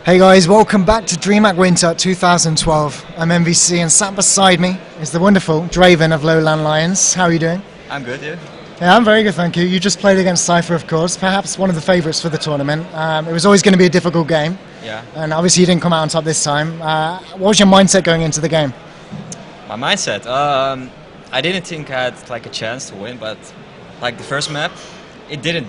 Hey guys, welcome back to DreamHack Winter 2012. I'm MVC and sat beside me is the wonderful Draven of Lowland Lions. How are you doing? I'm good, yeah. Yeah, I'm very good, thank you. You just played against Cypher, of course, perhaps one of the favourites for the tournament. It was always going to be a difficult game. Yeah. And obviously you didn't come out on top this time. What was your mindset going into the game? My mindset? I didn't think I had like a chance to win, but like the first map, it didn't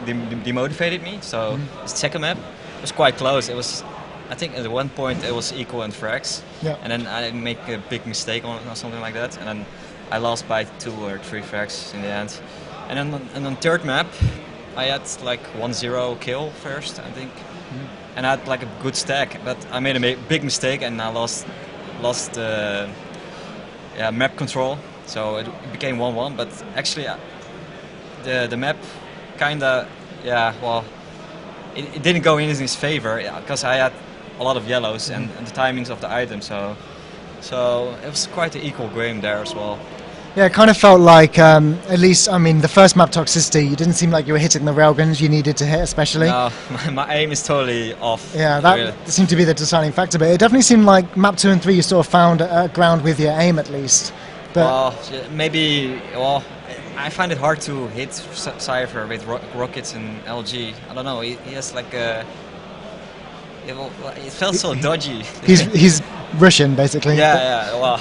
demotivated me. So the second map was quite close. It was, I think at one point it was equal in frags. Yeah. And then I make a big mistake on or something like that. And then I lost by 2 or 3 frags in the end. And then on third map, I had like 1-0 kill first, I think. And I had like a good stack, but I made a big mistake and I lost map control. So it became 1-1, but actually the map kinda, it didn't go in his favor because I had a lot of yellows and the timings of the items. So it was quite an equal game there as well. Yeah, it kind of felt like, at least, I mean, the first map toxicity, you didn't seem like you were hitting the railguns you needed to hit, especially. No, my aim is totally off. Yeah, that really seemed to be the deciding factor, but it definitely seemed like map 2 and 3 you sort of found a ground with your aim at least. But well, I find it hard to hit Cypher with rockets and LG. I don't know, he has like a... It felt so dodgy. He's Russian, basically. Yeah,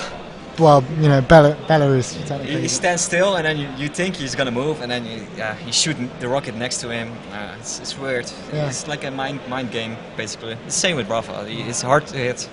well, you know, Belarus, technically. He stands still, and then you think he's gonna move, and then you shoot the rocket next to him. It's weird. Yeah. It's like a mind game, basically. It's the same with Rafa. It's hard to hit.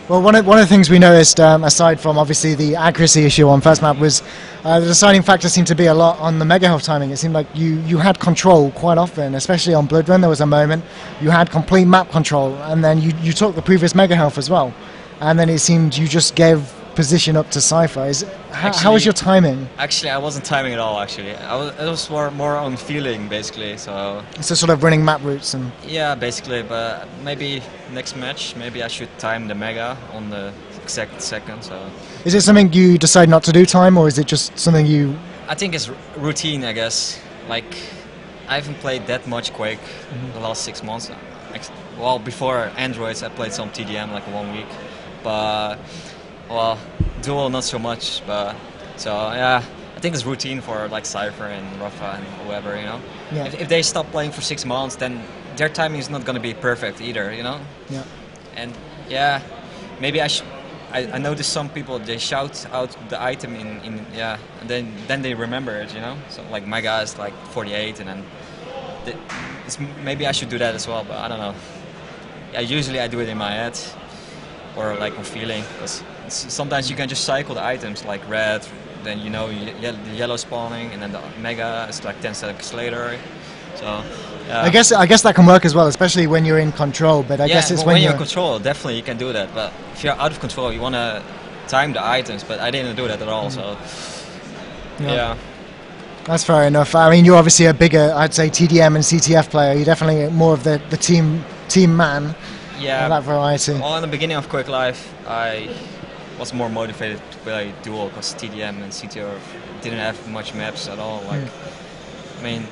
Well, one of the things we noticed, aside from obviously the accuracy issue on first map, was the deciding factor seemed to be a lot on the mega health timing. It seemed like you had control quite often, especially on Blood Run. There was a moment you had complete map control, and then you took the previous mega health as well, and then it seemed you just gave position up to Cypher. How was your timing? Actually, I wasn't timing at all. Actually, it was more on feeling, basically. So sort of running map routes and. Yeah, basically. But maybe next match, maybe I should time the mega on the exact second. So. Is it something you decide not to do time, or is it just something you? I think it's routine, I guess. Like, I haven't played that much Quake the last 6 months. Well, before Androids, I played some TDM like 1 week, but. Well, duel not so much, but so yeah, I think it's routine for like Cypher and Rafa and whoever, you know. Yeah. If they stop playing for 6 months, then their timing is not going to be perfect either, you know. Yeah. And yeah, maybe I noticed some people they shout out the item in and then they remember it, you know. So like my guy's like 48, and then maybe I should do that as well, but I don't know. Yeah, usually I do it in my head or like on feeling, because sometimes you can just cycle the items like red, then you know the yellow spawning, and then the mega is like 10 seconds later. So I guess that can work as well, especially when you're in control. But I guess it's when you're in control, definitely you can do that. But if you're out of control, you want to time the items. But I didn't do that at all. So yeah. That's fair enough. I mean, you're obviously a bigger, I'd say, TDM and CTF player. You're definitely more of the team man. Yeah, that variety. Well, in the beginning of Quake Live, I was more motivated to play duel because TDM and CTF didn't have much maps at all. Like, I mean,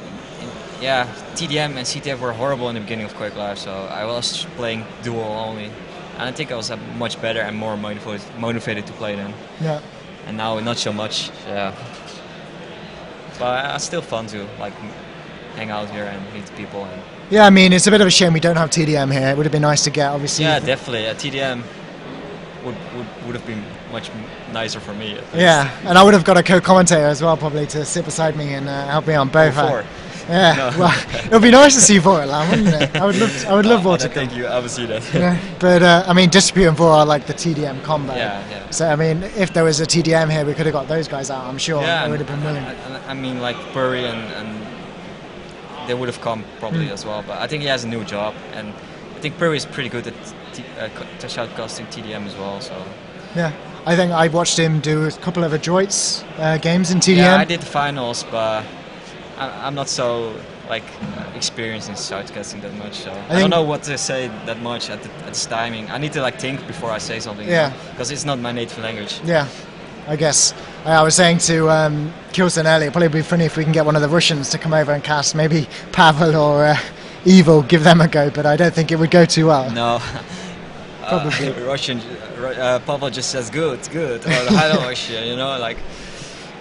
yeah, TDM and CTF were horrible in the beginning of Quake Live, so I was playing duel only, and I think I was much better and more motivated to play then. Yeah. And now not so much. Yeah. But it's still fun to like hang out here and meet people. And yeah, I mean, it's a bit of a shame we don't have TDM here. It would have been nice to get, obviously. Yeah, definitely. TDM would have been much nicer for me. Yeah, and I would have got a co-commentator as well, probably, to sit beside me and help me on both. Yeah, no. Well, it would be nice to see Vora land, wouldn't it? I would love Vora to come. Thank you. I would see that. Yeah, but I mean, Distribute and Vora are like the TDM combo. Yeah. So I mean, if there was a TDM here, we could have got those guys out. I'm sure. Yeah, they would have been willing. I mean, like Purry and they would have come probably as well. But I think he has a new job, and I think Purry is pretty good at shoutcasting TDM as well. So yeah, I think I watched him do a couple of Adroits games in TDM. Yeah, I did the finals, but I'm not so like experienced in shoutcasting that much. So I don't know what to say that much at this timing. I need to like think before I say something. Yeah, because it's not my native language. Yeah. I guess. I was saying to Kilson earlier, it'd probably be funny if we can get one of the Russians to come over and cast, maybe Pavel or evil, give them a go, but I don't think it would go too well. No. Probably. Russian, Papa just says good, good, or hello, you know, like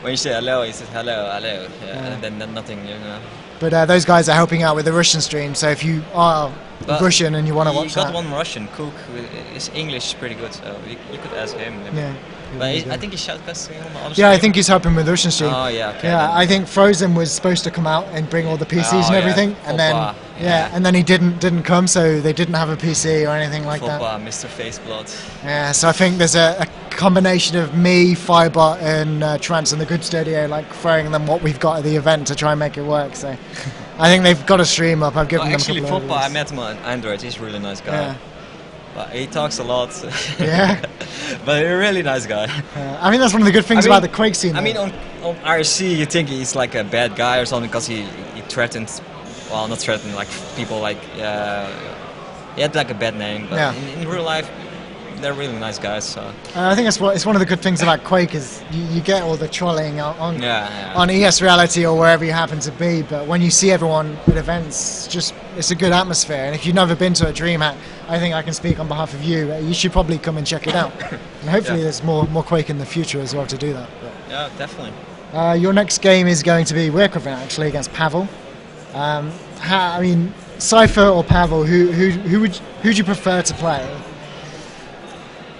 when you say hello, he says hello, hello, and then nothing, you know. But those guys are helping out with the Russian stream, so if you are Russian and you want to watch that. You got one Russian cook, his English is pretty good, so you could ask him. Yeah. But I think he's shoutcasting on the other stream. I think he's helping with the Russian stream. Oh yeah, okay. Yeah, I think Frozen was supposed to come out and bring all the PCs and everything, and then and then he didn't come, so they didn't have a PC or anything like that. Mr. Faceblood. Yeah, so I think there's a combination of me, Firebot, and Trance in the Good Studio, like throwing them what we've got at the event to try and make it work. So I think they've got a stream up. I've given them a couple of Foppa, I met him on Android. He's a really nice guy. Yeah. But he talks a lot. Yeah. But he's a really nice guy. I mean, that's one of the good things about the Quake scene. I mean, on IRC, you think he's like a bad guy or something because he threatened, well, not threatened, like people like, he had like a bad name. But in real life, they're really nice guys. So I think it's one of the good things about Quake is you get all the trolling on ES Reality or wherever you happen to be, but when you see everyone at events, it's a good atmosphere. And if you've never been to a DreamHack, I think I can speak on behalf of you. You should probably come and check it out. And hopefully there's more Quake in the future as well to do that. But, yeah, definitely. Your next game is going to be Weirkovin actually against Pavel. I mean, Cypher or Pavel, who'd you prefer to play?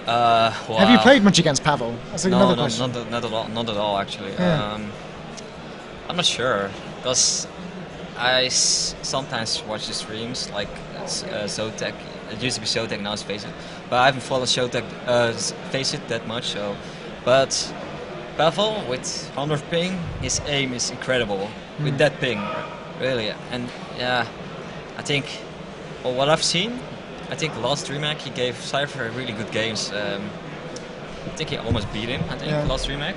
Wow. Have you played much against Pavel? That's another question. Not at all actually. Yeah. I'm not sure because I sometimes watch the streams like Zotac. It used to be Zotac, now it's Faceit. But I haven't followed Zotac Faceit that much. So, but Pavel with 100 ping, his aim is incredible with that ping, really. And yeah, I think what I've seen. I think last DreamHack he gave Cypher really good games. I think he almost beat him, last DreamHack.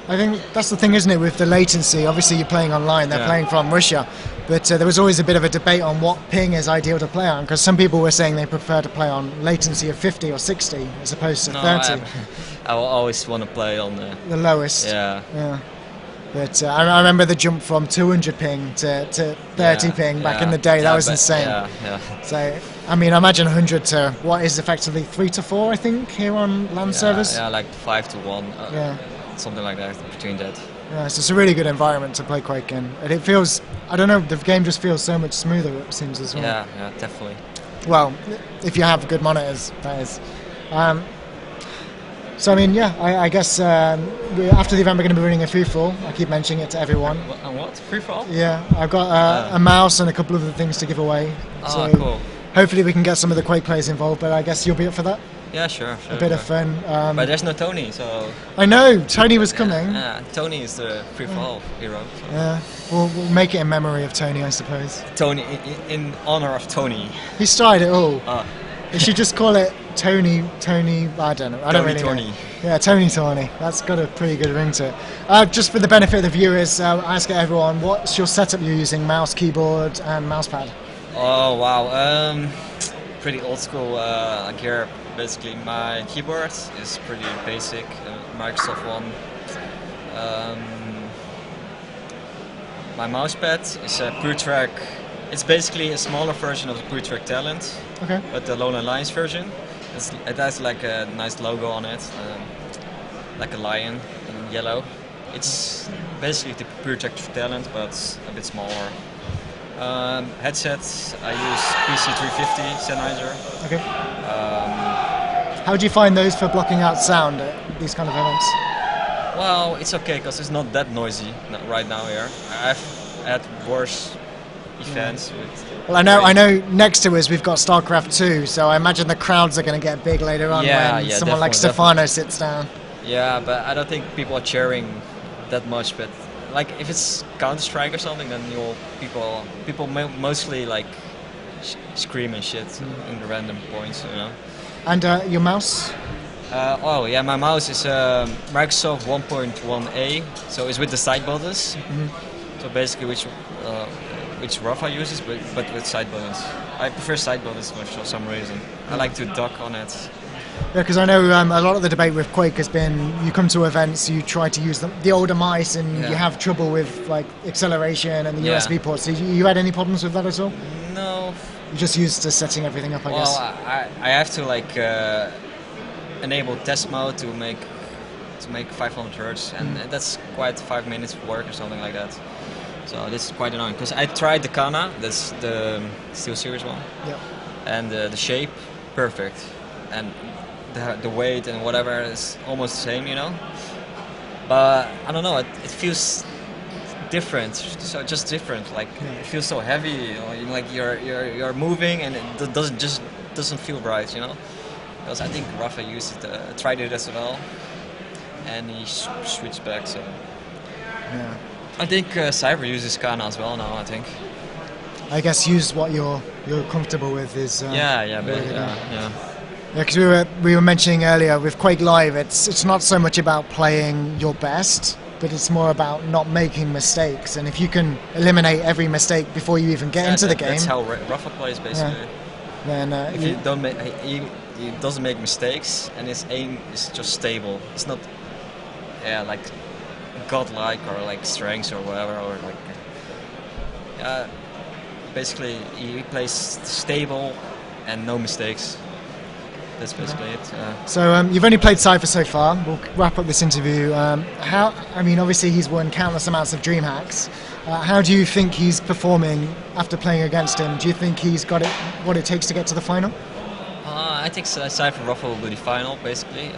I think that's the thing, isn't it, with the latency. Obviously you're playing online, they're playing from Russia, but there was always a bit of a debate on what ping is ideal to play on, because some people were saying they prefer to play on latency of 50 or 60 as opposed to 30. I always want to play on the lowest. Yeah. But I remember the jump from 200 ping to 30 ping back in the day. That was insane. Yeah. So, I mean, I imagine 100 to what is effectively 3 to 4, I think, here on LAN servers. Yeah, like 5 to 1. Something like that, between that. Yeah, so it's a really good environment to play Quake in. And it feels, I don't know, the game just feels so much smoother, it seems, as well. Yeah, definitely. Well, if you have good monitors, that is. So, I mean, I guess after the event we're going to be running a free-for-all. I keep mentioning it to everyone. What? Free-for-all? Yeah, I've got a mouse and a couple of other things to give away. So cool. Hopefully we can get some of the Quake players involved, but I guess you'll be up for that? Yeah, sure. A bit of fun. But there's no Tony, so... I know, Tony was coming. Yeah, Tony is the free-for-all hero. So. Yeah, we'll make it in memory of Tony, I suppose. Tony, in honor of Tony. He started it all. You should just call it Tony, I don't know. I don't really know. Yeah, Tony. That's got a pretty good ring to it. Just for the benefit of the viewers, I ask everyone, what's your setup you're using? Mouse, keyboard, and mousepad? Oh, wow. Pretty old school gear. Basically, my keyboard is pretty basic, Microsoft one. My mousepad is a PureTrack. It's basically a smaller version of the PureTrack Talent, but the Lone Alliance version. It has like a nice logo on it, like a lion in yellow. It's basically the PureTrack Talent, but a bit smaller. Headsets, I use PC350 Sennheiser. Okay. How do you find those for blocking out sound at these kind of events? Well, it's okay because it's not that noisy right now here. I've had worse events. Well, I know next to us we've got StarCraft 2, so I imagine the crowds are going to get big later on when someone like Stefano sits down. Yeah, but I don't think people are cheering that much. But like if it's Counter-Strike or something, then people mostly like scream and shit in the random points, you know. And your mouse? My mouse is Microsoft 1.1A, so it's with the side buttons. So basically, which Rafa uses, but with side buttons. I prefer side buttons much for some reason. I like to duck on it. Yeah, because I know a lot of the debate with Quake has been you come to events, you try to use the older mice, and you have trouble with like acceleration and the USB ports. So you had any problems with that at all? No, You're just used to setting everything up, I guess. Well, I have to like enable test mode to make 500 hertz, and that's quite 5 minutes of work or something like that. So this is quite annoying because I tried the Kana, that's the Steel Series one, and the shape perfect, and the weight and whatever is almost the same, you know. But I don't know, it feels different, so just different. Like it feels so heavy, you know, like you're moving, and it doesn't feel right, you know. Because I think Rafa tried it as well, and he switched back. So yeah. I think Cyber uses Kana as well now. I think. I guess use what you're comfortable with is. Yeah. Because we were mentioning earlier with Quake Live, it's not so much about playing your best, but it's more about not making mistakes. And if you can eliminate every mistake before you even get into the game, that's how Rafa plays basically. Yeah. Then if you don't make, he doesn't make mistakes, and his aim is just stable. It's not, like godlike or like strengths or whatever, or like. Basically, he plays stable and no mistakes. That's basically it. So you've only played Cypher so far. We'll wrap up this interview. Obviously he's won countless amounts of DreamHacks. How do you think he's performing after playing against him? Do you think he's got what it takes to get to the final? I think Cypher Rafa will be the final, basically.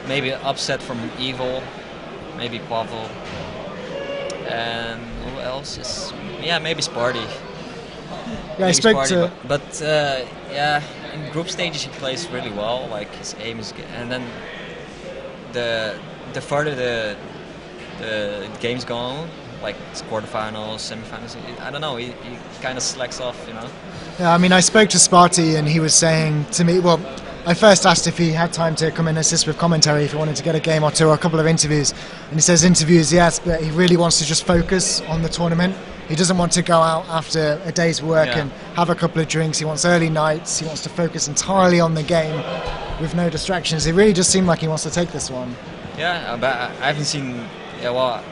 Maybe an upset from Evil, maybe Pavel, and who else is? Yeah, maybe Sparty. Yeah, I spoke to. But in group stages he plays really well. Like his aim is good, and then the further the games go on, like quarterfinals, semifinals, I don't know. He kind of slacks off, you know. Yeah, I mean, I spoke to Sparty and he was saying to me, well, I first asked if he had time to come and assist with commentary, if he wanted to get a game or two or a couple of interviews, and he says interviews, yes, but he really wants to just focus on the tournament. He doesn't want to go out after a day's work and have a couple of drinks. He wants early nights. He wants to focus entirely on the game with no distractions. It really just seemed like he wants to take this one. Yeah, but I haven't seen. Yeah, well,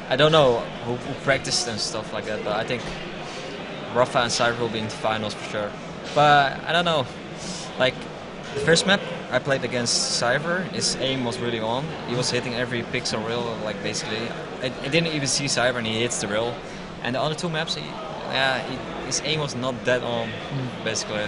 I don't know who practiced and stuff like that, but I think Rafa and Cyber will be in the finals for sure. But I don't know, like the first map I played against Cyber, his aim was really on. He was hitting every pixel rail, like basically. I didn't even see Cyber, and he hits the rail. And the other two maps, his aim was not that on, basically.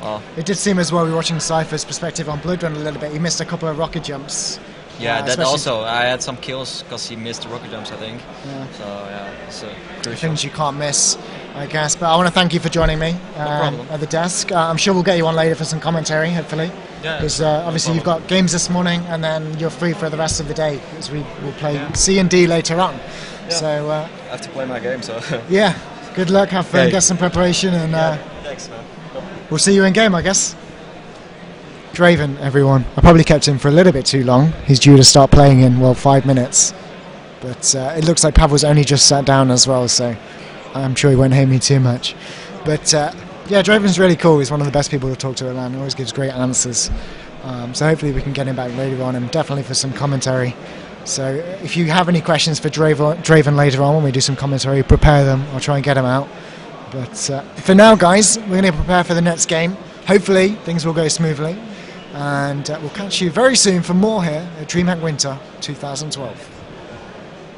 Well, it did seem as well, we were watching Cypher's perspective on Blood Run a little bit. He missed a couple of rocket jumps. Yeah, that also. I had some kills because he missed the rocket jumps, I think. Yeah. So, yeah, it's crucial. Things you can't miss, I guess. But I want to thank you for joining me at the desk. I'm sure we'll get you on later for some commentary, hopefully. Yeah. Because obviously you've got games this morning, and then you're free for the rest of the day, because we will play C and D later on. Yeah. So I have to play my game, so. Yeah, good luck, have fun, get some preparation, and thanks, man. We'll see you in game, I guess. Draven, everyone. I probably kept him for a little bit too long. He's due to start playing in 5 minutes, but it looks like Pavel's only just sat down as well, so I'm sure he won't hate me too much. But yeah, Draven's really cool. He's one of the best people to talk to at LAN. Always gives great answers. So hopefully we can get him back later on, and definitely for some commentary. So if you have any questions for Draven later on when we do some commentary, prepare them. I'll try and get them out. But for now, guys, we're going to prepare for the next game. Hopefully things will go smoothly, and we'll catch you very soon for more here at DreamHack Winter 2012.